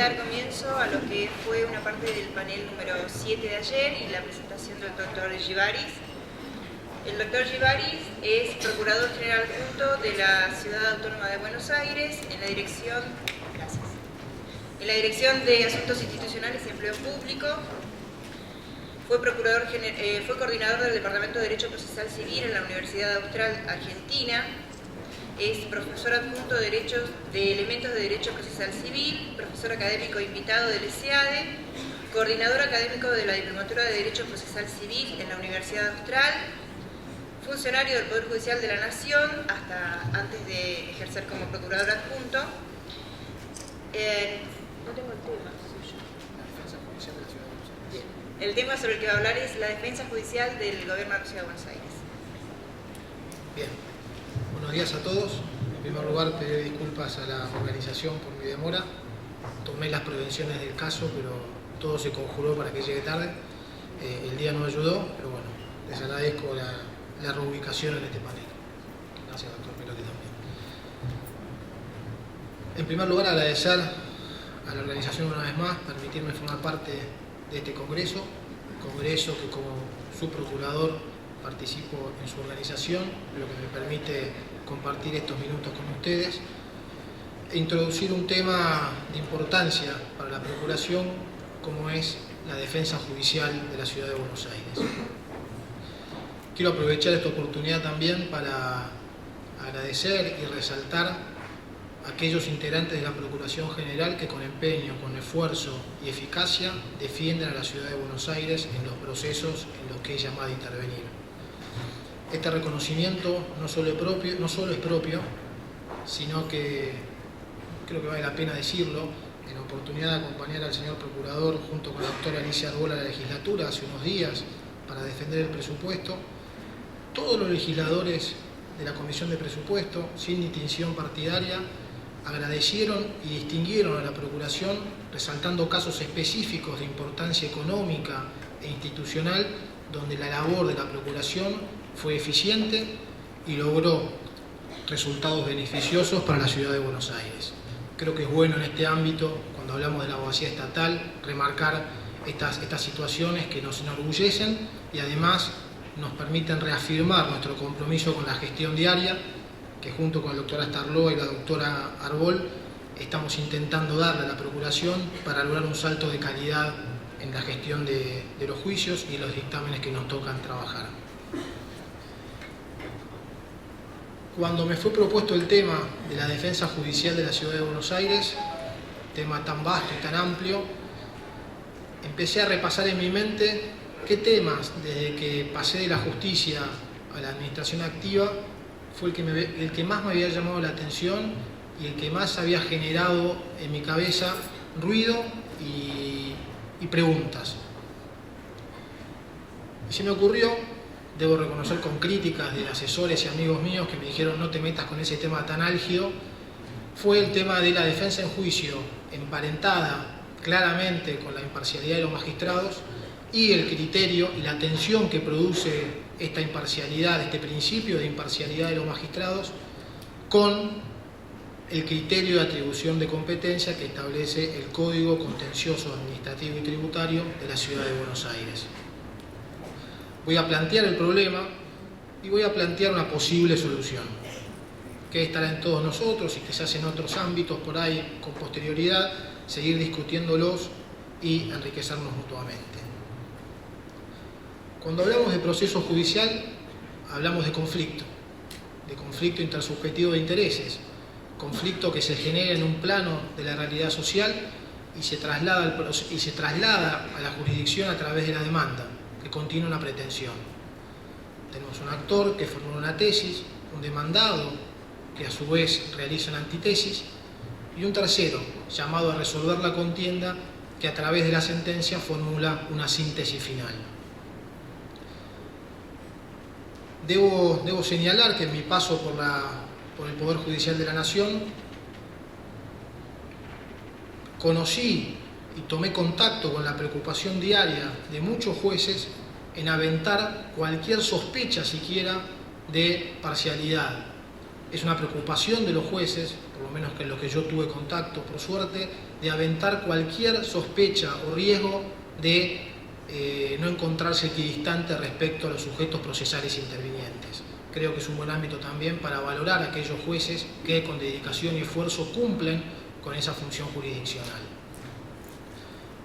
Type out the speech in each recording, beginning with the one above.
dar comienzo a lo que fue una parte del panel número 7 de ayer y la presentación del doctor Givaris. El doctor Givaris es Procurador General Adjunto de la Ciudad Autónoma de Buenos Aires en la Dirección de Asuntos Institucionales y Empleo Público. Fue coordinador del Departamento de Derecho Procesal Civil en la Universidad Austral Argentina. Es profesor adjunto de Elementos de Derecho Procesal Civil, profesor académico invitado del ESEADE, coordinador académico de la Diplomatura de Derecho Procesal Civil en la Universidad Austral, funcionario del Poder Judicial de la Nación hasta antes de ejercer como procurador adjunto. No tengo el tema suyo. La defensa judicial de la Ciudad de Buenos Aires. El tema sobre el que va a hablar es la defensa judicial del Gobierno de la Ciudad de Buenos Aires. Bien, buenos días a todos. En primer lugar, pediré disculpas a la organización por mi demora. Tomé las prevenciones del caso, pero todo se conjuró para que llegue tarde. El día no ayudó, pero bueno, les agradezco la reubicación en este panel. Gracias, doctor Perotti, también. En primer lugar, agradecer a la organización una vez más, permitirme formar parte de este congreso que como su procurador participo en su organización, lo que me permite compartir estos minutos con ustedes e introducir un tema de importancia para la Procuración como es la defensa judicial de la Ciudad de Buenos Aires. Quiero aprovechar esta oportunidad también para agradecer y resaltar a aquellos integrantes de la Procuración General que con empeño, con esfuerzo y eficacia defienden a la Ciudad de Buenos Aires en los procesos en los que es llamada a intervenir. Este reconocimiento no solo es propio, sino que creo que vale la pena decirlo, en la oportunidad de acompañar al señor Procurador junto con la doctora Alicia Arbola a la legislatura hace unos días para defender el presupuesto, todos los legisladores de la Comisión de Presupuesto, sin distinción partidaria, agradecieron y distinguieron a la Procuración, resaltando casos específicos de importancia económica e institucional, donde la labor de la Procuración fue eficiente y logró resultados beneficiosos para la Ciudad de Buenos Aires. Creo que es bueno en este ámbito, cuando hablamos de la abogacía estatal, remarcar estas situaciones que nos enorgullecen y además nos permiten reafirmar nuestro compromiso con la gestión diaria, que junto con la doctora Starloa y la doctora Arbol estamos intentando darle a la Procuración para lograr un salto de calidad en la gestión de los juicios y los dictámenes que nos tocan trabajar. Cuando me fue propuesto el tema de la defensa judicial de la Ciudad de Buenos Aires, tema tan vasto y tan amplio, empecé a repasar en mi mente qué temas, desde que pasé de la justicia a la administración activa, fue el que más me había llamado la atención y el que más había generado en mi cabeza ruido y preguntas. Y se me ocurrió, debo reconocer con críticas de asesores y amigos míos que me dijeron no te metas con ese tema tan álgido, fue el tema de la defensa en juicio, emparentada claramente con la imparcialidad de los magistrados y el criterio y la tensión que produce esta imparcialidad, este principio de imparcialidad de los magistrados, con el criterio de atribución de competencia que establece el Código Contencioso Administrativo y Tributario de la Ciudad de Buenos Aires. Voy a plantear el problema y voy a plantear una posible solución, que estará en todos nosotros y quizás en otros ámbitos por ahí con posterioridad, seguir discutiéndolos y enriquecernos mutuamente. Cuando hablamos de proceso judicial, hablamos de conflicto intersubjetivo de intereses, conflicto que se genera en un plano de la realidad social y se traslada a la jurisdicción a través de la demanda, que contiene una pretensión. Tenemos un actor que formula una tesis, un demandado que a su vez realiza una antitesis y un tercero llamado a resolver la contienda que a través de la sentencia formula una síntesis final. Debo señalar que en mi paso por el Poder Judicial de la Nación conocí y tomé contacto con la preocupación diaria de muchos jueces en aventar cualquier sospecha siquiera de parcialidad. Es una preocupación de los jueces, por por lo menos que en lo que yo tuve contacto, por suerte, de aventar cualquier sospecha o riesgo de no encontrarse equidistante respecto a los sujetos procesales intervinientes. Creo que es un buen ámbito también para valorar a aquellos jueces que con dedicación y esfuerzo cumplen con esa función jurisdiccional.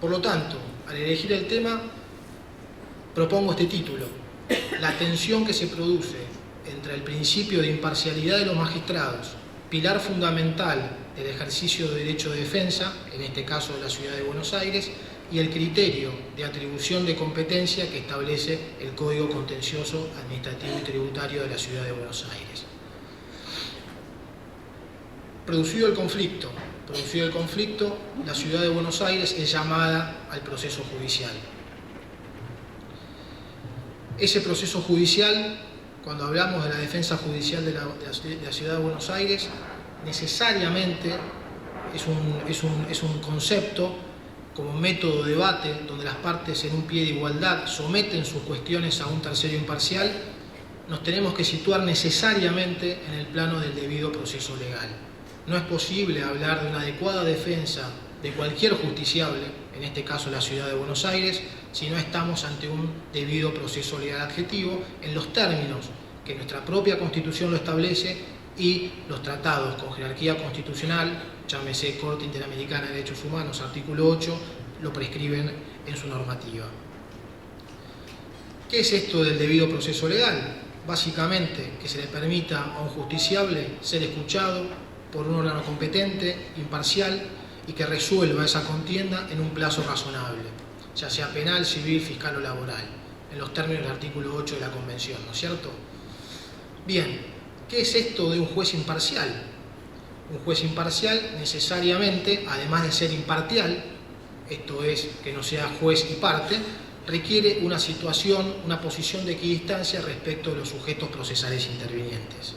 Por lo tanto, al elegir el tema, propongo este título: la tensión que se produce entre el principio de imparcialidad de los magistrados, pilar fundamental del ejercicio de derecho de defensa, en este caso de la Ciudad de Buenos Aires, y el criterio de atribución de competencia que establece el Código Contencioso Administrativo y Tributario de la Ciudad de Buenos Aires. Producido el conflicto, la Ciudad de Buenos Aires es llamada al proceso judicial. Ese proceso judicial, cuando hablamos de la defensa judicial de la Ciudad de Buenos Aires, necesariamente es un concepto como método de debate donde las partes en un pie de igualdad someten sus cuestiones a un tercero imparcial. Nos tenemos que situar necesariamente en el plano del debido proceso legal. No es posible hablar de una adecuada defensa de cualquier justiciable, en este caso la Ciudad de Buenos Aires, si no estamos ante un debido proceso legal adjetivo en los términos que nuestra propia Constitución lo establece y los tratados con jerarquía constitucional, llámese Corte Interamericana de Derechos Humanos, artículo 8, lo prescriben en su normativa. ¿Qué es esto del debido proceso legal? Básicamente, que se le permita a un justiciable ser escuchado por un órgano competente, imparcial, y que resuelva esa contienda en un plazo razonable, ya sea penal, civil, fiscal o laboral, en los términos del artículo 8 de la Convención, ¿no es cierto? Bien, ¿qué es esto de un juez imparcial? Un juez imparcial necesariamente, además de ser imparcial, esto es, que no sea juez y parte, requiere una situación, una posición de equidistancia respecto de los sujetos procesales intervinientes.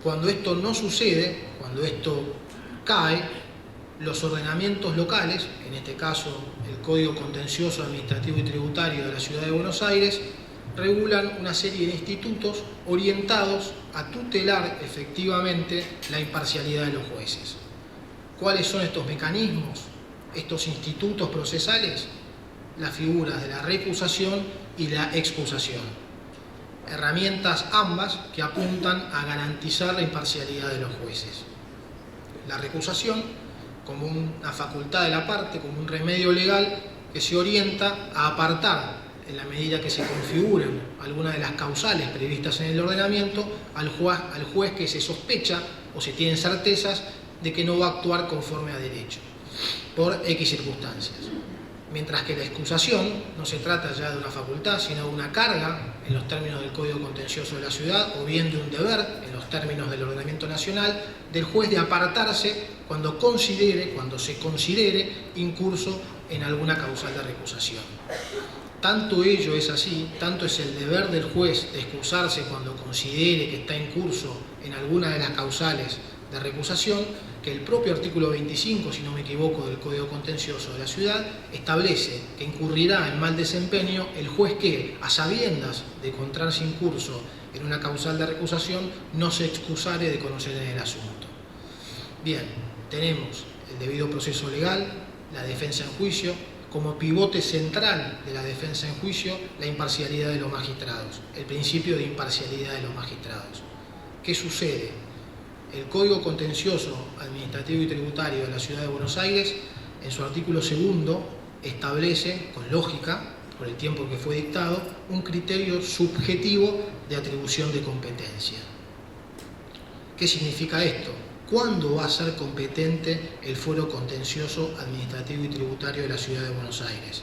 Cuando esto no sucede, cuando esto cae, los ordenamientos locales, en este caso el Código Contencioso Administrativo y Tributario de la Ciudad de Buenos Aires, regulan una serie de institutos orientados a tutelar efectivamente la imparcialidad de los jueces. ¿Cuáles son estos mecanismos, estos institutos procesales? Las figuras de la recusación y la excusación. Herramientas ambas que apuntan a garantizar la imparcialidad de los jueces. La recusación como una facultad de la parte, como un remedio legal que se orienta a apartar, en la medida que se configuren algunas de las causales previstas en el ordenamiento, al juez que se sospecha o se tienen certezas de que no va a actuar conforme a derecho, por X circunstancias. Mientras que la excusación no se trata ya de una facultad, sino de una carga, en los términos del Código Contencioso de la Ciudad, o bien de un deber, en los términos del ordenamiento nacional, del juez de apartarse cuando se considere incurso en alguna causal de recusación. Tanto ello es así, tanto es el deber del juez de excusarse cuando considere que está incurso en alguna de las causales de recusación, que el propio artículo 25, si no me equivoco, del Código Contencioso de la Ciudad, establece que incurrirá en mal desempeño el juez que, a sabiendas de encontrarse incurso en una causal de recusación, no se excusare de conocer en el asunto. Bien, tenemos el debido proceso legal, la defensa en juicio, como pivote central de la defensa en juicio, la imparcialidad de los magistrados, el principio de imparcialidad de los magistrados. ¿Qué sucede? El Código Contencioso Administrativo y Tributario de la Ciudad de Buenos Aires, en su artículo 2, establece, con lógica, por el tiempo que fue dictado, un criterio subjetivo de atribución de competencia. ¿Qué significa esto? ¿Cuándo va a ser competente el Fuero Contencioso Administrativo y Tributario de la Ciudad de Buenos Aires?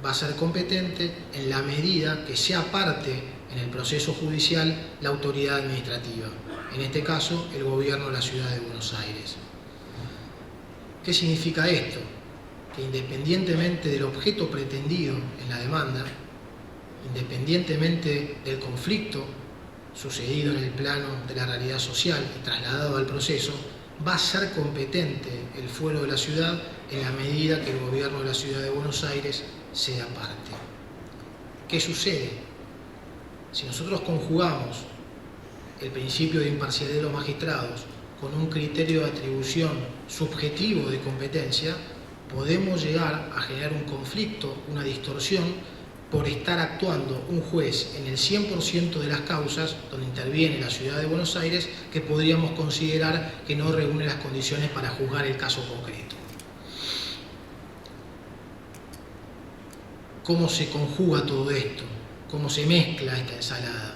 Va a ser competente en la medida que sea parte en el proceso judicial la autoridad administrativa, en este caso el gobierno de la Ciudad de Buenos Aires. ¿Qué significa esto? Que independientemente del objeto pretendido en la demanda, independientemente del conflicto sucedido en el plano de la realidad social y trasladado al proceso, va a ser competente el fuero de la ciudad en la medida que el gobierno de la Ciudad de Buenos Aires sea parte. ¿Qué sucede? Si nosotros conjugamos el principio de imparcialidad de los magistrados con un criterio de atribución subjetivo de competencia, podemos llegar a generar un conflicto, una distorsión, por estar actuando un juez en el 100% de las causas donde interviene la Ciudad de Buenos Aires, que podríamos considerar que no reúne las condiciones para juzgar el caso concreto. ¿Cómo se conjuga todo esto? ¿Cómo se mezcla esta ensalada?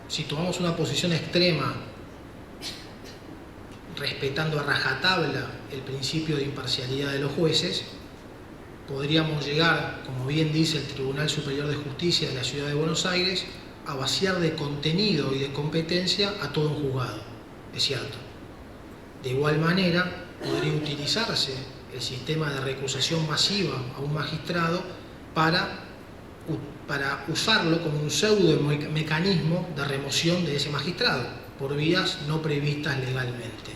Si tomamos una posición extrema, respetando a rajatabla el principio de imparcialidad de los jueces, podríamos llegar, como bien dice el Tribunal Superior de Justicia de la Ciudad de Buenos Aires, a vaciar de contenido y de competencia a todo un juzgado. Es cierto. De igual manera, podría utilizarse el sistema de recusación masiva a un magistrado para usarlo como un pseudo mecanismo de remoción de ese magistrado, por vías no previstas legalmente.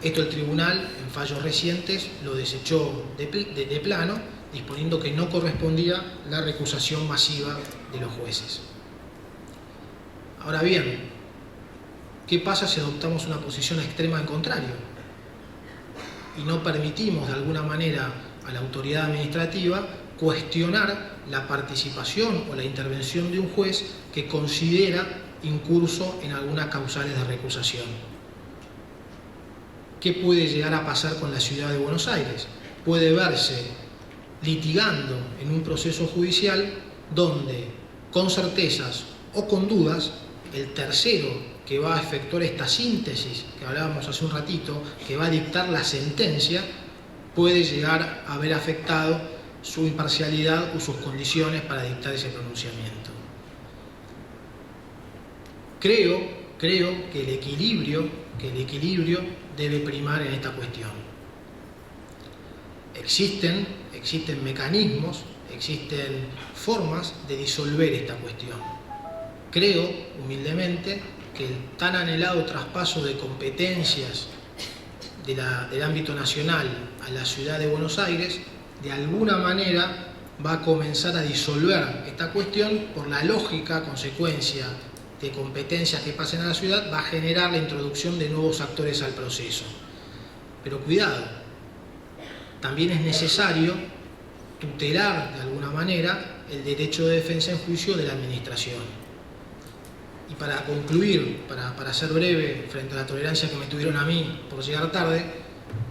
Esto el tribunal, en fallos recientes, lo desechó de plano, disponiendo que no correspondía la recusación masiva de los jueces. Ahora bien, ¿qué pasa si adoptamos una posición extrema en contrario y no permitimos de alguna manera a la autoridad administrativa cuestionar la participación o la intervención de un juez que considera incurso en algunas causales de recusación? ¿Qué puede llegar a pasar con la Ciudad de Buenos Aires? Puede verse litigando en un proceso judicial donde, con certezas o con dudas, el tercero que va a efectuar esta síntesis que hablábamos hace un ratito, que va a dictar la sentencia, puede llegar a haber afectado su imparcialidad o sus condiciones para dictar ese pronunciamiento. Creo que el equilibrio debe primar en esta cuestión. Existen mecanismos, existen formas de disolver esta cuestión. Creo, humildemente, que el tan anhelado traspaso de competencias del ámbito nacional a la Ciudad de Buenos Aires, de alguna manera va a comenzar a disolver esta cuestión por la lógica consecuencia de competencias que pasen a la ciudad, va a generar la introducción de nuevos actores al proceso. Pero cuidado, también es necesario tutelar de alguna manera el derecho de defensa en juicio de la administración. Y para concluir, para ser breve frente a la tolerancia que me tuvieron a mí por llegar tarde,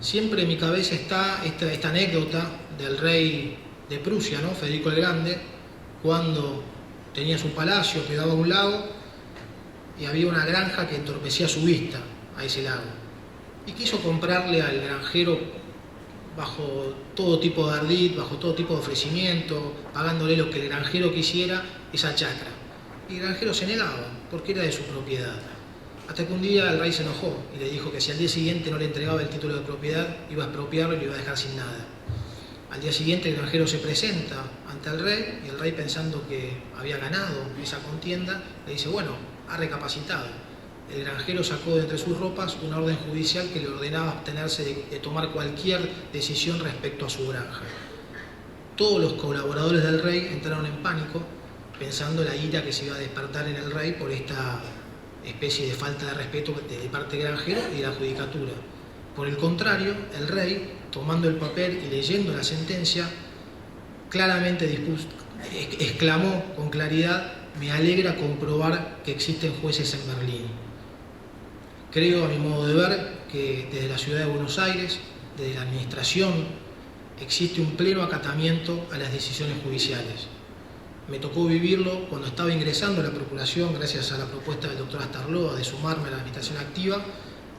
siempre en mi cabeza está esta anécdota del rey de Prusia, ¿no? Federico el Grande, cuando tenía su palacio que daba a un lago y había una granja que entorpecía su vista a ese lago. Y quiso comprarle al granjero bajo todo tipo de ardid, bajo todo tipo de ofrecimiento, pagándole lo que el granjero quisiera, esa chacra. Y el granjero se negaba, porque era de su propiedad. Hasta que un día el rey se enojó y le dijo que si al día siguiente no le entregaba el título de propiedad, iba a expropiarlo y lo iba a dejar sin nada. Al día siguiente el granjero se presenta ante el rey y el rey, pensando que había ganado esa contienda, le dice: bueno, ha recapacitado. El granjero sacó de entre sus ropas una orden judicial que le ordenaba abstenerse de tomar cualquier decisión respecto a su granja. Todos los colaboradores del rey entraron en pánico, pensando la ira que se iba a despertar en el rey por esta especie de falta de respeto de parte del granjero y de la judicatura. Por el contrario, el rey, tomando el papel y leyendo la sentencia, claramente exclamó con claridad: me alegra comprobar que existen jueces en Berlín. Creo, a mi modo de ver, que desde la Ciudad de Buenos Aires, desde la administración, existe un pleno acatamiento a las decisiones judiciales. Me tocó vivirlo cuando estaba ingresando a la Procuración, gracias a la propuesta del doctor Astarloa de sumarme a la administración activa,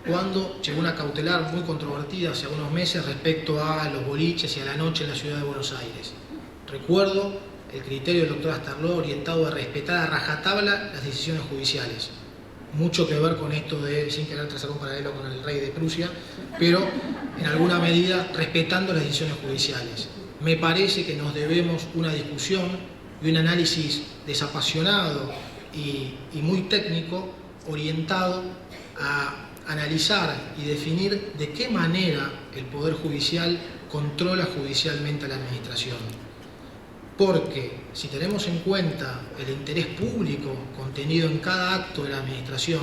cuando llegó una cautelar muy controvertida hace algunos meses respecto a los boliches y a la noche en la Ciudad de Buenos Aires. Recuerdo el criterio del doctor Astarloa orientado a respetar a rajatabla las decisiones judiciales. Mucho que ver con esto de, sin querer trazar un paralelo con el rey de Prusia, pero en alguna medida respetando las decisiones judiciales. Me parece que nos debemos una discusión y un análisis desapasionado y muy técnico, orientado a analizar y definir de qué manera el Poder Judicial controla judicialmente a la administración. porque si tenemos en cuenta el interés público contenido en cada acto de la administración,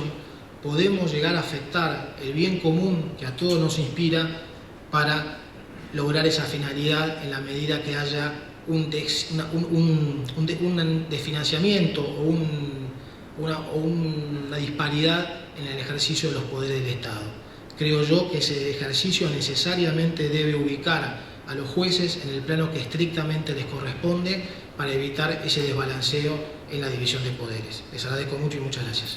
podemos llegar a afectar el bien común que a todos nos inspira para lograr esa finalidad en la medida que haya un desfinanciamiento o una disparidad en el ejercicio de los poderes del Estado. Creo yo que ese ejercicio necesariamente debe ubicar a los jueces en el plano que estrictamente les corresponde para evitar ese desbalanceo en la división de poderes. Les agradezco mucho y muchas gracias.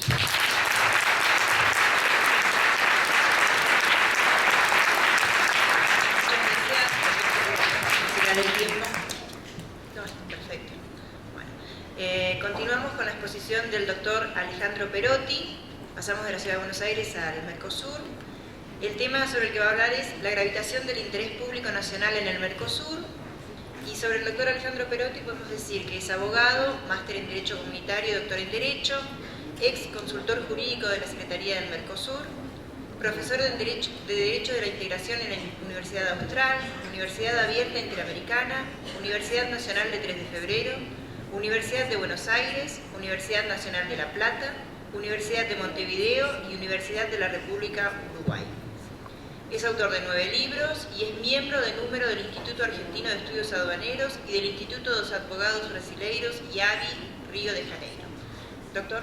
Continuamos con la exposición del doctor Alejandro Perotti. Pasamos de la Ciudad de Buenos Aires al Mercosur. El tema sobre el que va a hablar es la gravitación del interés público nacional en el Mercosur. Y sobre el doctor Alejandro Perotti podemos decir que es abogado, máster en Derecho Comunitario, doctor en Derecho, ex consultor jurídico de la Secretaría del Mercosur, profesor de Derecho de la Integración en la Universidad Austral, Universidad Abierta Interamericana, Universidad Nacional de 3 de Febrero, Universidad de Buenos Aires, Universidad Nacional de La Plata, Universidad de Montevideo y Universidad de la República Uruguay. Es autor de 9 libros y es miembro de número del Instituto Argentino de Estudios Aduaneros y del Instituto dos Advogados Brasileiros IABI, Río de Janeiro. Doctor.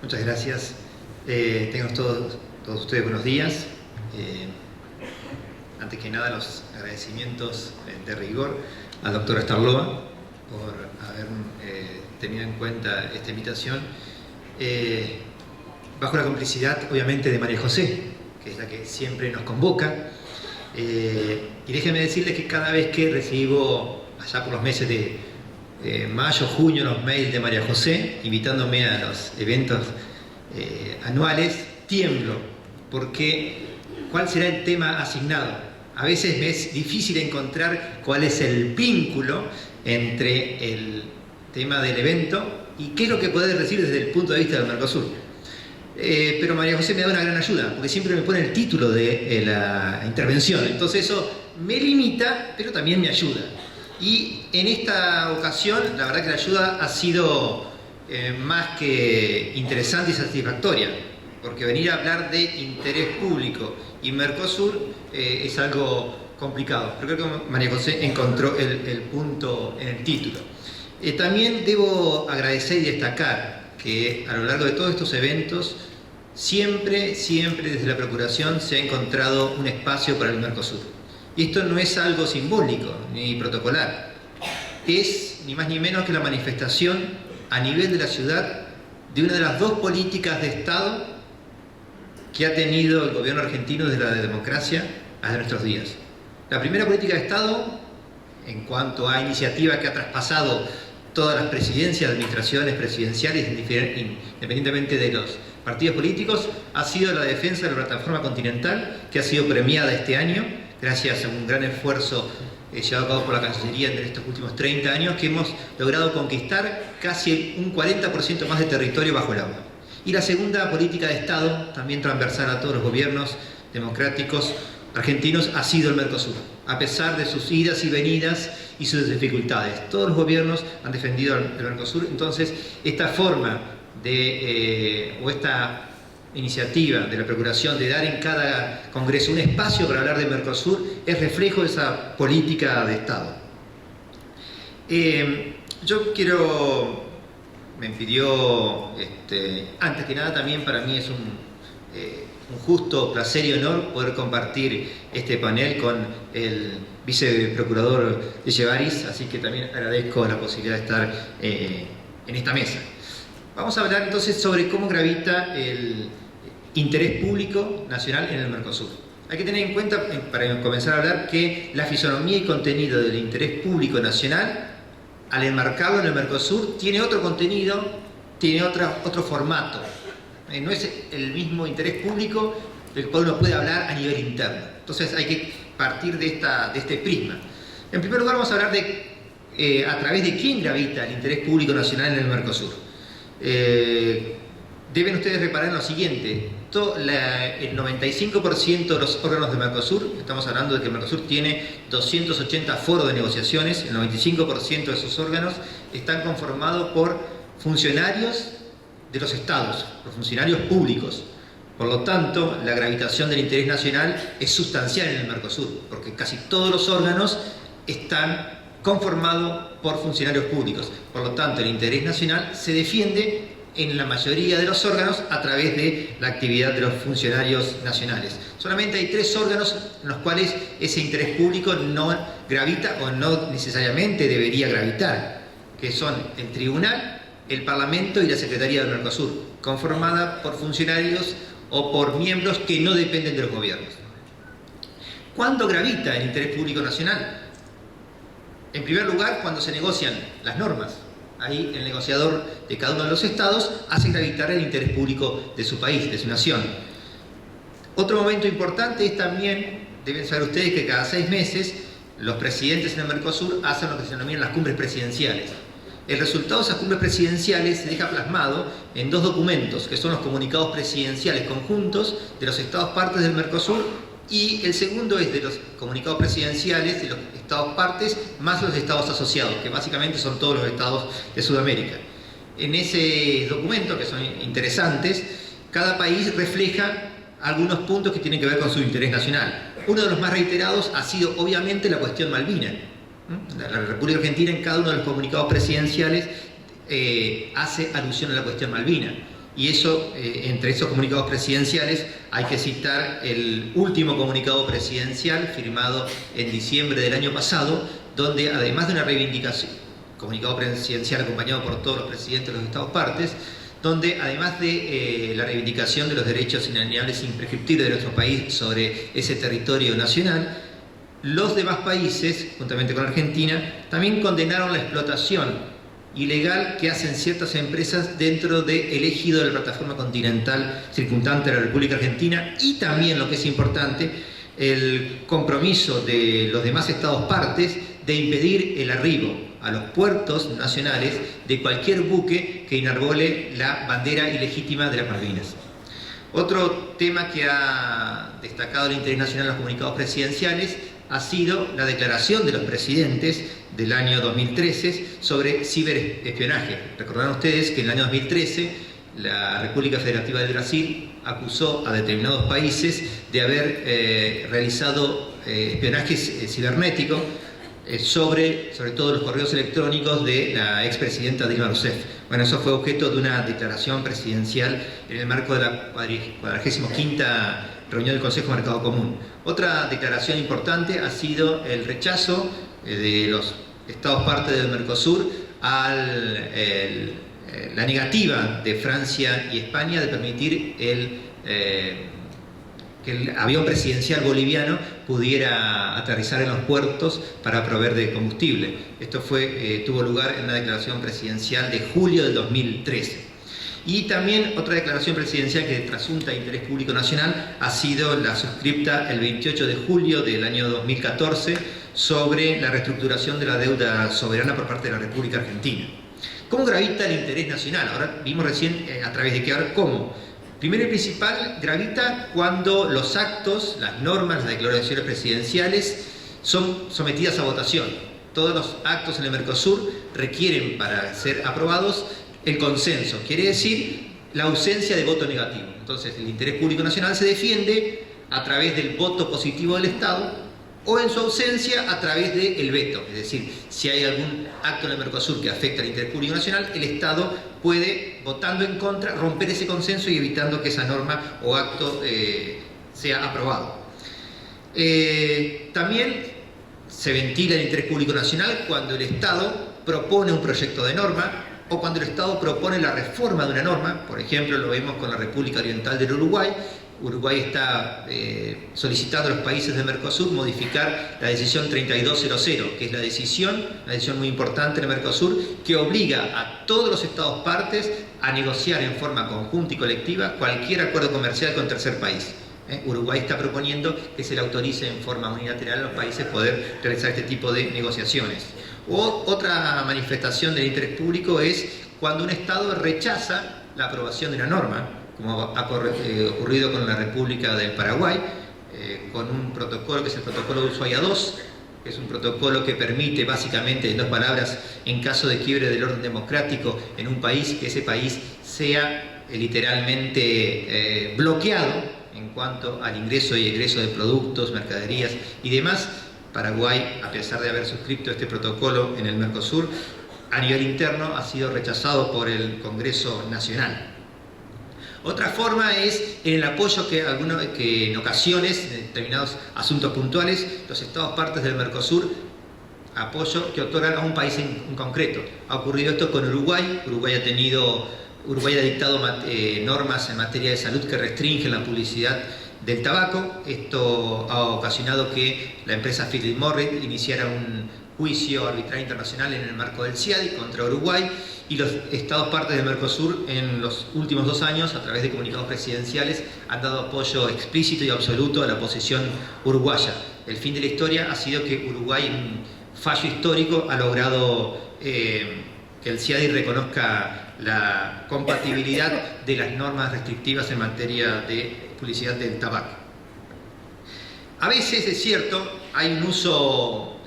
Muchas gracias. Tengan todos ustedes buenos días. Antes que nada, los agradecimientos de rigor al doctor Starloa por haber tenido en cuenta esta invitación, bajo la complicidad, obviamente, de María José, que es la que siempre nos convoca. Y déjenme decirles que cada vez que recibo, allá por los meses de mayo, junio, los mails de María José, invitándome a los eventos anuales, tiemblo, porque ¿cuál será el tema asignado? A veces me es difícil encontrar cuál es el vínculo entre el tema del evento y qué es lo que puede decir desde el punto de vista del Mercosur. Pero María José me da una gran ayuda, porque siempre me pone el título de la intervención, entonces eso me limita, pero también me ayuda. Y en esta ocasión, la verdad que la ayuda ha sido más que interesante y satisfactoria, porque venir a hablar de interés público y Mercosur es algo complicado, pero creo que María José encontró el punto en el título. También debo agradecer y destacar que a lo largo de todos estos eventos siempre desde la Procuración se ha encontrado un espacio para el Mercosur. Y esto no es algo simbólico ni protocolar, es ni más ni menos que la manifestación a nivel de la ciudad de una de las dos políticas de Estado que ha tenido el gobierno argentino desde la democracia hasta nuestros días. La primera política de Estado, en cuanto a iniciativa que ha traspasado todas las presidencias, administraciones presidenciales, independientemente de los partidos políticos, ha sido la defensa de la plataforma continental, que ha sido premiada este año, gracias a un gran esfuerzo llevado a cabo por la Cancillería en estos últimos 30 años, que hemos logrado conquistar casi un 40% más de territorio bajo el agua. Y la segunda política de Estado, también transversal a todos los gobiernos democráticos argentinos, ha sido el Mercosur. A pesar de sus idas y venidas y sus dificultades, todos los gobiernos han defendido el Mercosur. Entonces, esta forma o esta iniciativa de la Procuración de dar en cada congreso un espacio para hablar de Mercosur es reflejo de esa política de Estado. Me pidió, antes que nada, también para mí es un justo placer y honor poder compartir este panel con el viceprocurador Echevarris, así que también agradezco la posibilidad de estar en esta mesa. Vamos a hablar entonces sobre cómo gravita el interés público nacional en el Mercosur. Hay que tener en cuenta, para comenzar a hablar, que la fisonomía y contenido del interés público nacional, al enmarcarlo en el Mercosur, tiene otro contenido, tiene otro formato. No es el mismo interés público del cual uno puede hablar a nivel interno. Entonces hay que partir de este prisma. En primer lugar, vamos a hablar de a través de quién gravita el interés público nacional en el Mercosur. Deben ustedes reparar en lo siguiente. el 95% de los órganos de Mercosur, estamos hablando de que Mercosur tiene 280 foros de negociaciones, el 95% de esos órganos están conformados por funcionarios de los estados, por funcionarios públicos. Por lo tanto, la gravitación del interés nacional es sustancial en el Mercosur, porque casi todos los órganos están conformados por funcionarios públicos. Por lo tanto, el interés nacional se defiende en la mayoría de los órganos a través de la actividad de los funcionarios nacionales. Solamente hay 3 órganos en los cuales ese interés público no gravita o no necesariamente debería gravitar, que son el Tribunal, el Parlamento y la Secretaría del Mercosur, conformada por funcionarios o por miembros que no dependen de los gobiernos. ¿Cuándo gravita el interés público nacional? En primer lugar, cuando se negocian las normas. Ahí el negociador de cada uno de los estados hace gravitar el interés público de su país, de su nación. Otro momento importante es también, deben saber ustedes que cada 6 meses los presidentes en el Mercosur hacen lo que se denominan las cumbres presidenciales. El resultado de esas cumbres presidenciales se deja plasmado en 2 documentos, que son los comunicados presidenciales conjuntos de los estados partes del Mercosur, y el segundo es de los comunicados presidenciales de los estados partes más los estados asociados, que básicamente son todos los estados de Sudamérica. En ese documento, que son interesantes, cada país refleja algunos puntos que tienen que ver con su interés nacional. Uno de los más reiterados ha sido obviamente la cuestión Malvina. La República Argentina en cada uno de los comunicados presidenciales hace alusión a la cuestión Malvina. Y eso, entre esos comunicados presidenciales, hay que citar el último comunicado presidencial firmado en diciembre del año pasado, donde además de una reivindicación, comunicado presidencial acompañado por todos los presidentes de los estados partes, donde además de la reivindicación de los derechos inalienables e imprescriptibles de nuestro país sobre ese territorio nacional, los demás países, juntamente con Argentina, también condenaron la explotación ilegal que hacen ciertas empresas dentro del ejido de la plataforma continental circundante a la República Argentina, y también, lo que es importante, el compromiso de los demás estados partes de impedir el arribo a los puertos nacionales de cualquier buque que enarbole la bandera ilegítima de las Malvinas. Otro tema que ha destacado el interés nacional en los comunicados presidenciales ha sido la declaración de los presidentes del año 2013 sobre ciberespionaje. Recordarán ustedes que en el año 2013 la República Federativa del Brasil acusó a determinados países de haber realizado espionaje cibernético sobre todo los correos electrónicos de la expresidenta Dilma Rousseff. Bueno, eso fue objeto de una declaración presidencial en el marco de la 45ª reunión del Consejo de Mercado Común. Otra declaración importante ha sido el rechazo de los estados partes del Mercosur a la negativa de Francia y España de permitir que el avión presidencial boliviano pudiera aterrizar en los puertos para proveer de combustible. Esto tuvo lugar en una declaración presidencial de julio del 2013. Y también otra declaración presidencial que trasunta interés público nacional ha sido la suscripta el 28 de julio del año 2014 sobre la reestructuración de la deuda soberana por parte de la República Argentina. ¿Cómo gravita el interés nacional? Ahora vimos recién a través de qué. Ahora, ¿cómo? Primero y principal, gravita cuando los actos, las normas, las declaraciones presidenciales son sometidas a votación. Todos los actos en el Mercosur requieren, para ser aprobados, el consenso, quiere decir la ausencia de voto negativo. Entonces el interés público nacional se defiende a través del voto positivo del Estado, o en su ausencia a través del veto. Es decir, si hay algún acto en el Mercosur que afecta al interés público nacional, el Estado puede, votando en contra, romper ese consenso y evitando que esa norma o acto sea aprobado. También se ventila el interés público nacional cuando el Estado propone un proyecto de norma, o cuando el Estado propone la reforma de una norma. Por ejemplo, lo vemos con la República Oriental del Uruguay. Uruguay está solicitando a los países de Mercosur modificar la decisión 3200, que es una decisión muy importante en el Mercosur, que obliga a todos los estados partes a negociar en forma conjunta y colectiva cualquier acuerdo comercial con tercer país. Uruguay está proponiendo que se le autorice en forma unilateral a los países poder realizar este tipo de negociaciones. Otra manifestación del interés público es cuando un Estado rechaza la aprobación de una norma. como ha ocurrido con la República del Paraguay, con un protocolo que es el protocolo de Ushuaia II, que es un protocolo que permite básicamente, en dos palabras, en caso de quiebre del orden democrático en un país, que ese país sea literalmente bloqueado en cuanto al ingreso y egreso de productos, mercaderías y demás. Paraguay, a pesar de haber suscrito este protocolo en el Mercosur, a nivel interno ha sido rechazado por el Congreso Nacional. Otra forma es en el apoyo que en ocasiones, en determinados asuntos puntuales, los Estados partes del Mercosur, apoyo que otorgan a un país en concreto. Ha ocurrido esto con Uruguay. Uruguay ha dictado normas en materia de salud que restringen la publicidad del tabaco. Esto ha ocasionado que la empresa Philip Morris iniciara un juicio arbitral internacional en el marco del CIADI contra Uruguay, y los Estados partes del Mercosur en los últimos 2 años, a través de comunicados presidenciales, han dado apoyo explícito y absoluto a la posición uruguaya. El fin de la historia ha sido que Uruguay, un fallo histórico, ha logrado que el CIADI reconozca la compatibilidad de las normas restrictivas en materia de publicidad del tabaco. A veces, es cierto, hay un uso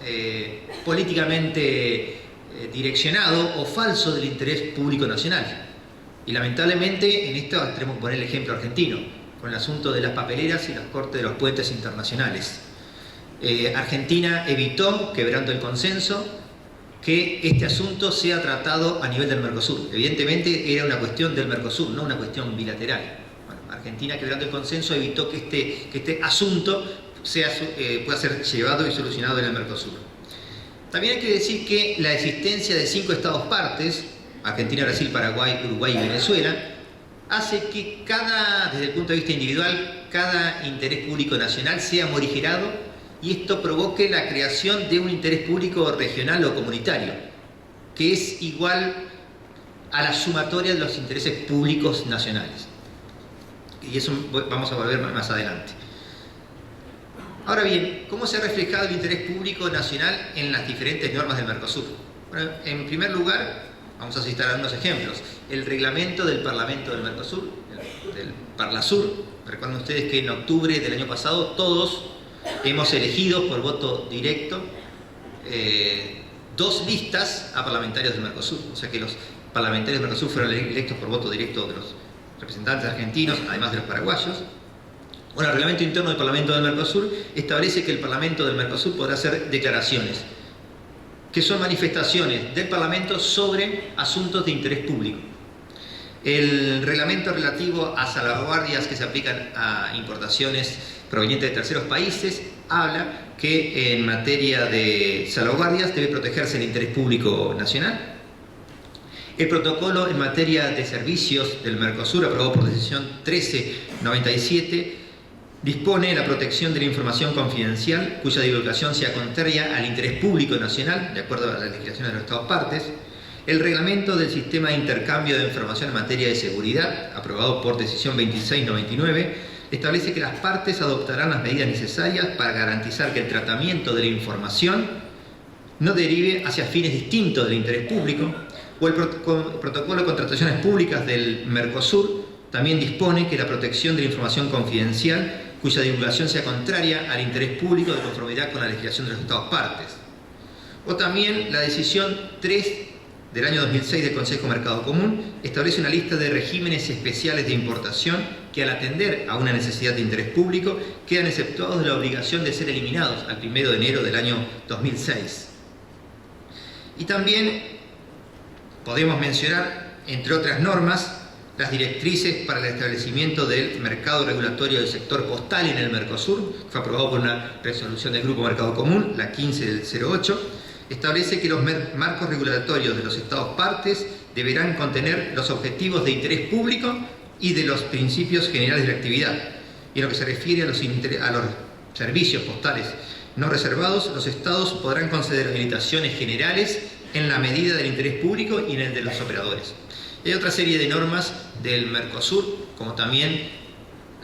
políticamente direccionado o falso del interés público nacional. Y lamentablemente en esto tenemos que poner el ejemplo argentino, con el asunto de las papeleras y los cortes de los puentes internacionales. Argentina evitó, quebrando el consenso, que este asunto sea tratado a nivel del Mercosur. Evidentemente era una cuestión del Mercosur, no una cuestión bilateral. Bueno, Argentina, quebrando el consenso, evitó que este asunto pueda ser llevado y solucionado en el Mercosur. También hay que decir que la existencia de 5 Estados partes, Argentina, Brasil, Paraguay, Uruguay y Venezuela, hace que desde el punto de vista individual, cada interés público nacional sea morigerado, y esto provoque la creación de un interés público regional o comunitario, que es igual a la sumatoria de los intereses públicos nacionales. Y eso vamos a volver más adelante. Ahora bien, ¿cómo se ha reflejado el interés público nacional en las diferentes normas del Mercosur? Bueno, en primer lugar, vamos a citar algunos ejemplos. El reglamento del Parlamento del Mercosur, del Parlasur. Recuerden ustedes que en octubre del año pasado todos hemos elegido por voto directo 2 listas a parlamentarios del Mercosur. O sea que los parlamentarios del Mercosur fueron electos por voto directo de los representantes argentinos, además de los paraguayos. Bueno, el reglamento interno del Parlamento del Mercosur establece que el Parlamento del Mercosur podrá hacer declaraciones, que son manifestaciones del Parlamento sobre asuntos de interés público. El reglamento relativo a salvaguardias que se aplican a importaciones provenientes de terceros países habla que en materia de salvaguardias debe protegerse el interés público nacional. El protocolo en materia de servicios del Mercosur, aprobado por decisión 1397, dispone la protección de la información confidencial cuya divulgación sea contraria al interés público nacional, de acuerdo a las legislaciones de los Estados partes. El reglamento del sistema de intercambio de información en materia de seguridad, aprobado por decisión 2699, establece que las partes adoptarán las medidas necesarias para garantizar que el tratamiento de la información no derive hacia fines distintos del interés público. O el protocolo de contrataciones públicas del Mercosur también dispone que la protección de la información confidencial cuya divulgación sea contraria al interés público de conformidad con la legislación de los Estados partes. O también la decisión 3 del año 2006 del Consejo Mercado Común establece una lista de regímenes especiales de importación que, al atender a una necesidad de interés público, quedan exceptuados de la obligación de ser eliminados al 1 de enero del año 2006. Y también podemos mencionar, entre otras normas, las directrices para el establecimiento del mercado regulatorio del sector postal en el Mercosur, que fue aprobado por una resolución del Grupo Mercado Común, la 15 del 08, establece que los marcos regulatorios de los Estados partes deberán contener los objetivos de interés público y de los principios generales de la actividad. Y en lo que se refiere a los servicios postales no reservados, los Estados podrán conceder habilitaciones generales en la medida del interés público y en el de los operadores. Hay otra serie de normas del Mercosur, como también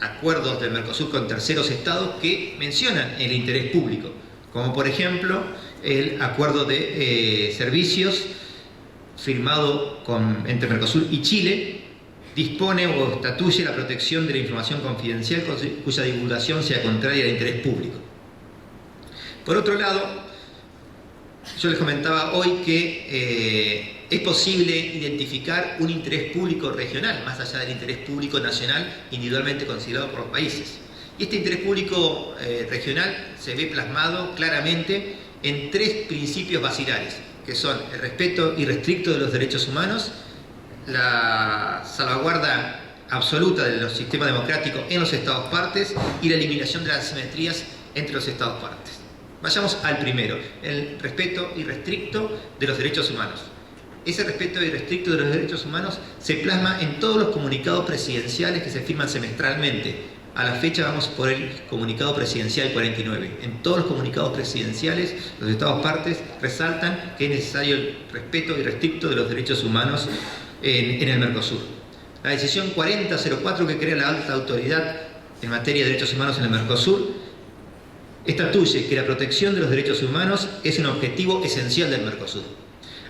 acuerdos del Mercosur con terceros estados que mencionan el interés público, como por ejemplo el acuerdo de servicios firmado entre Mercosur y Chile, dispone o estatuye la protección de la información confidencial cuya divulgación sea contraria al interés público. Por otro lado, yo les comentaba hoy que es posible identificar un interés público regional, más allá del interés público nacional individualmente considerado por los países. Y este interés público regional se ve plasmado claramente en tres principios basilares, que son el respeto irrestricto de los derechos humanos, la salvaguarda absoluta de los sistemas democráticos en los Estados partes y la eliminación de las asimetrías entre los Estados partes. Vayamos al primero, el respeto irrestricto de los derechos humanos. Ese respeto irrestricto de los derechos humanos se plasma en todos los comunicados presidenciales que se firman semestralmente. A la fecha vamos por el comunicado presidencial 49. En todos los comunicados presidenciales, los Estados partes resaltan que es necesario el respeto irrestricto de los derechos humanos en el Mercosur. La decisión 4004 que crea la alta autoridad en materia de derechos humanos en el Mercosur estatuye que la protección de los derechos humanos es un objetivo esencial del Mercosur.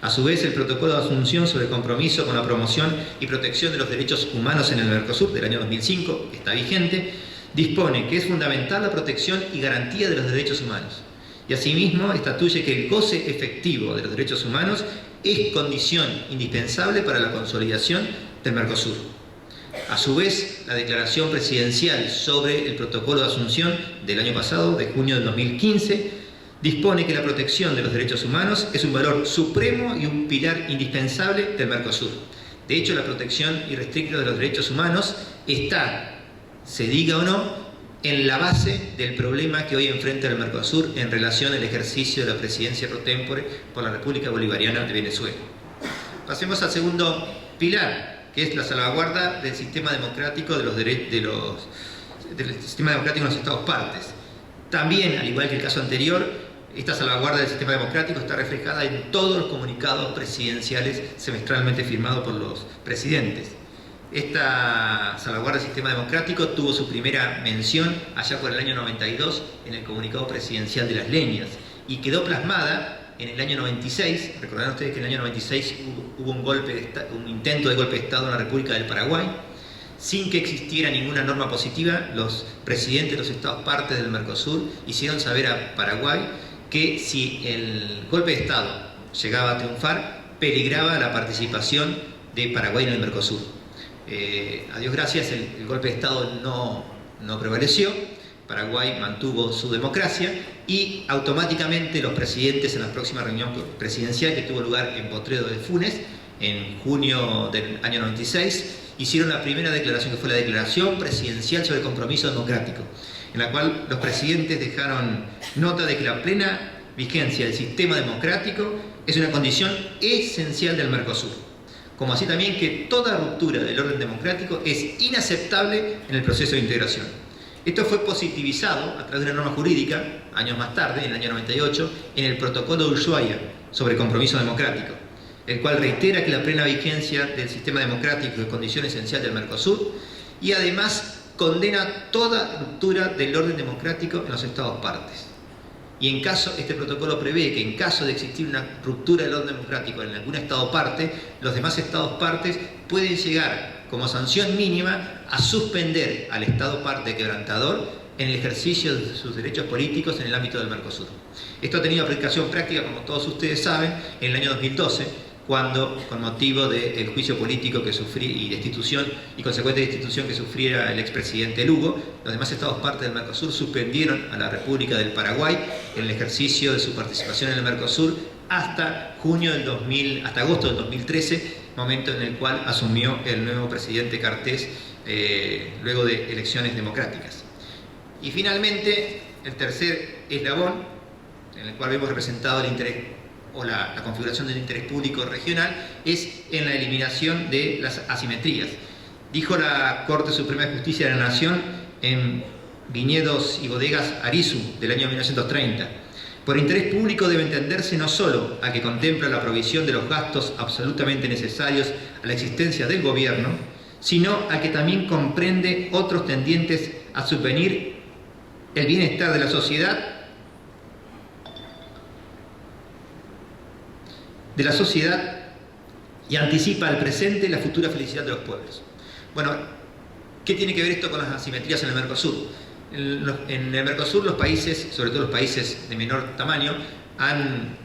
A su vez, el protocolo de Asunción sobre compromiso con la promoción y protección de los derechos humanos en el Mercosur del año 2005, que está vigente, dispone que es fundamental la protección y garantía de los derechos humanos. Y asimismo, estatuye que el goce efectivo de los derechos humanos es condición indispensable para la consolidación del Mercosur. A su vez, la declaración presidencial sobre el protocolo de Asunción del año pasado, de junio del 2015, dispone que la protección de los derechos humanos es un valor supremo y un pilar indispensable del Mercosur. De hecho, la protección irrestricta de los derechos humanos está, se diga o no, en la base del problema que hoy enfrenta el Mercosur en relación al ejercicio de la presidencia pro tempore por la República Bolivariana de Venezuela. Pasemos al segundo pilar, que es la salvaguarda del sistema democrático del sistema democrático en los Estados partes. También, al igual que el caso anterior, esta salvaguarda del sistema democrático está reflejada en todos los comunicados presidenciales semestralmente firmados por los presidentes. Esta salvaguarda del sistema democrático tuvo su primera mención allá por el año 92 en el comunicado presidencial de las leñas y quedó plasmada en el año 96. Recordarán ustedes que en el año 96 hubo un intento de golpe de Estado en la República del Paraguay. Sin que existiera ninguna norma positiva, los presidentes de los Estados partes del Mercosur hicieron saber a Paraguay que si el golpe de Estado llegaba a triunfar, peligraba la participación de Paraguay en el Mercosur. A Dios gracias, el golpe de Estado no prevaleció, Paraguay mantuvo su democracia y automáticamente los presidentes en la próxima reunión presidencial que tuvo lugar en Potrero de Funes, en junio del año 96, hicieron la primera declaración, que fue la Declaración Presidencial sobre el Compromiso Democrático, en la cual los presidentes dejaron nota de que la plena vigencia del sistema democrático es una condición esencial del Mercosur, como así también que toda ruptura del orden democrático es inaceptable en el proceso de integración. Esto fue positivizado a través de una norma jurídica, años más tarde, en el año 98, en el Protocolo de Ushuaia sobre compromiso democrático, el cual reitera que la plena vigencia del sistema democrático es condición esencial del Mercosur y además condena toda ruptura del orden democrático en los Estados partes. Y este protocolo prevé que en caso de existir una ruptura del orden democrático en algún Estado parte, los demás Estados partes pueden llegar como sanción mínima a suspender al Estado parte quebrantador en el ejercicio de sus derechos políticos en el ámbito del Mercosur. Esto ha tenido aplicación práctica, como todos ustedes saben, en el año 2012, cuando, con motivo del juicio político que sufrí y destitución y consecuente destitución que sufriera el expresidente Lugo, los demás Estados partes del Mercosur suspendieron a la República del Paraguay en el ejercicio de su participación en el Mercosur hasta agosto del 2013, momento en el cual asumió el nuevo presidente Cartés luego de elecciones democráticas. Y finalmente, el tercer eslabón, en el cual vemos representado el interés o la configuración del interés público regional, es en la eliminación de las asimetrías. Dijo la Corte Suprema de Justicia de la Nación en Viñedos y Bodegas Arizu del año 1930. Por interés público debe entenderse no solo a que contempla la provisión de los gastos absolutamente necesarios a la existencia del gobierno, sino a que también comprende otros tendientes a subvenir el bienestar de la sociedad y anticipa al presente la futura felicidad de los pueblos. Bueno, ¿qué tiene que ver esto con las asimetrías en el Mercosur? En el Mercosur los países, sobre todo los países de menor tamaño, han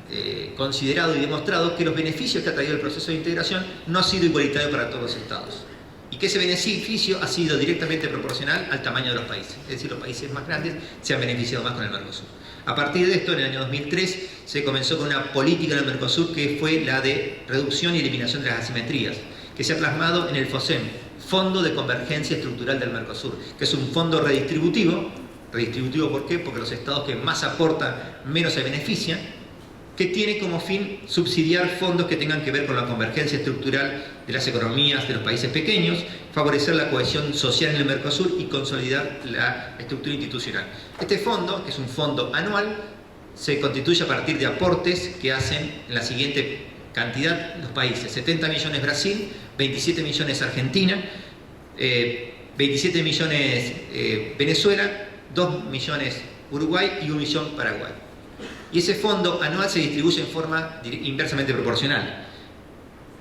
considerado y demostrado que los beneficios que ha traído el proceso de integración no ha sido igualitario para todos los estados. Y que ese beneficio ha sido directamente proporcional al tamaño de los países. Es decir, los países más grandes se han beneficiado más con el Mercosur. A partir de esto, en el año 2003, se comenzó con una política en el Mercosur que fue la de reducción y eliminación de las asimetrías, que se ha plasmado en el FOSEM, Fondo de Convergencia Estructural del Mercosur, que es un fondo redistributivo. ¿Redistributivo por qué? Porque los estados que más aportan menos se benefician, que tiene como fin subsidiar fondos que tengan que ver con la convergencia estructural de las economías de los países pequeños, favorecer la cohesión social en el Mercosur y consolidar la estructura institucional. Este fondo, que es un fondo anual, se constituye a partir de aportes que hacen en la siguiente cantidad los países: 70 millones Brasil, 27 millones Argentina, 27 millones Venezuela, 2 millones Uruguay y 1 millón Paraguay. Y ese fondo anual se distribuye en forma inversamente proporcional.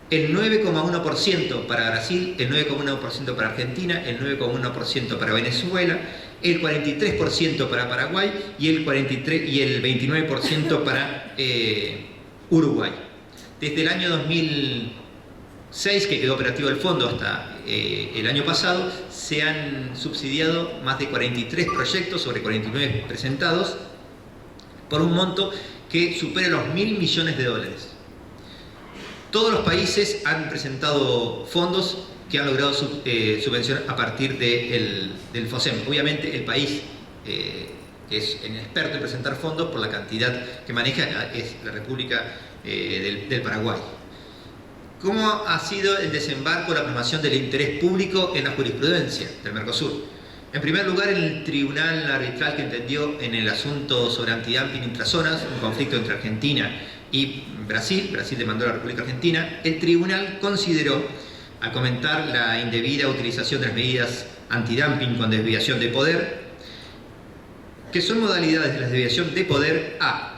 El 9,1% para Brasil, el 9,1% para Argentina, el 9,1% para Venezuela, el 43% para Paraguay y el 29% para Uruguay. Desde el año 2006, que quedó operativo el fondo, hasta el año pasado, se han subsidiado más de 43 proyectos sobre 49 presentados, por un monto que supera los 1.000 millones de dólares. Todos los países han presentado fondos que han logrado subvencionar a partir del FOSEM. Obviamente el país que es el experto en presentar fondos por la cantidad que maneja es la República del Paraguay. ¿Cómo ha sido el desembarco, la plasmación del interés público en la jurisprudencia del Mercosur? En primer lugar, el tribunal arbitral que entendió en el asunto sobre antidumping intrazonas, un conflicto entre Argentina y Brasil demandó a la República Argentina, el tribunal consideró, al comentar la indebida utilización de las medidas antidumping con desviación de poder, que son modalidades de la desviación de poder: a.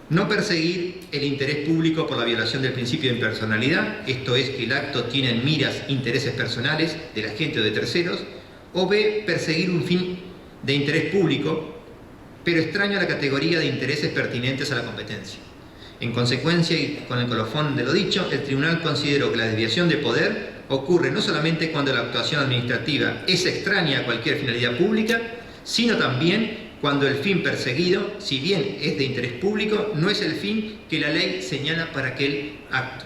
No perseguir el interés público por la violación del principio de impersonalidad, esto es, que el acto tiene en miras intereses personales de la gente o de terceros; o b. Perseguir un fin de interés público, pero extraño a la categoría de intereses pertinentes a la competencia. En consecuencia, y con el colofón de lo dicho, el tribunal consideró que la desviación de poder ocurre no solamente cuando la actuación administrativa es extraña a cualquier finalidad pública, sino también cuando el fin perseguido, si bien es de interés público, no es el fin que la ley señala para aquel acto.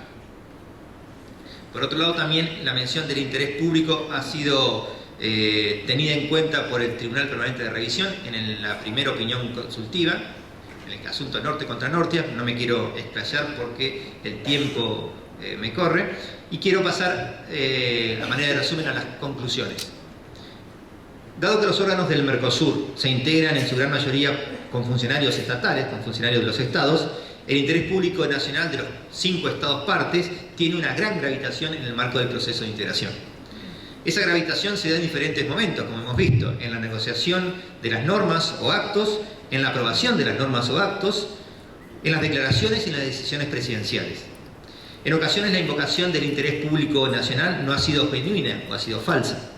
Por otro lado, también la mención del interés público ha sido tenida en cuenta por el Tribunal Permanente de Revisión en la primera opinión consultiva, en el asunto Norte contra Nortia. No me quiero explayar porque el tiempo me corre, y quiero pasar a manera de resumen a las conclusiones. Dado que los órganos del Mercosur se integran en su gran mayoría con funcionarios estatales, con funcionarios de los estados, el interés público nacional de los 5 estados partes tiene una gran gravitación en el marco del proceso de integración. Esa gravitación se da en diferentes momentos, como hemos visto, en la negociación de las normas o actos, en la aprobación de las normas o actos, en las declaraciones y en las decisiones presidenciales. En ocasiones la invocación del interés público nacional no ha sido genuina o ha sido falsa.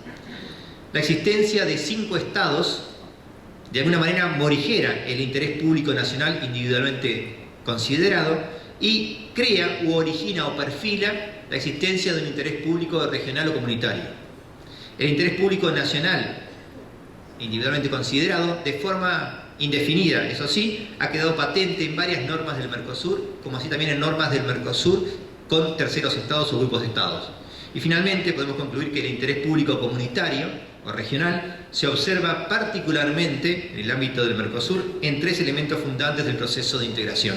La existencia de 5 estados de alguna manera morigera el interés público nacional individualmente considerado y crea u origina o perfila la existencia de un interés público regional o comunitario. El interés público nacional individualmente considerado de forma indefinida, eso sí, ha quedado patente en varias normas del Mercosur, como así también en normas del Mercosur con terceros estados o grupos de estados. Y finalmente podemos concluir que el interés público comunitario o regional se observa particularmente en el ámbito del Mercosur en 3 elementos fundantes del proceso de integración,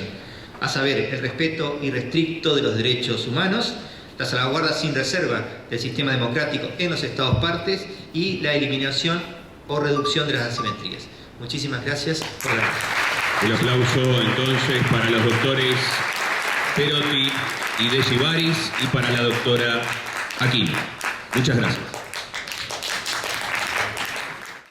a saber, el respeto irrestricto de los derechos humanos, la salvaguarda sin reserva del sistema democrático en los estados partes y la eliminación o reducción de las asimetrías. Muchísimas gracias por la atención. El aplauso entonces para los doctores Perotti y Desivaris y para la doctora Aquino. Muchas gracias.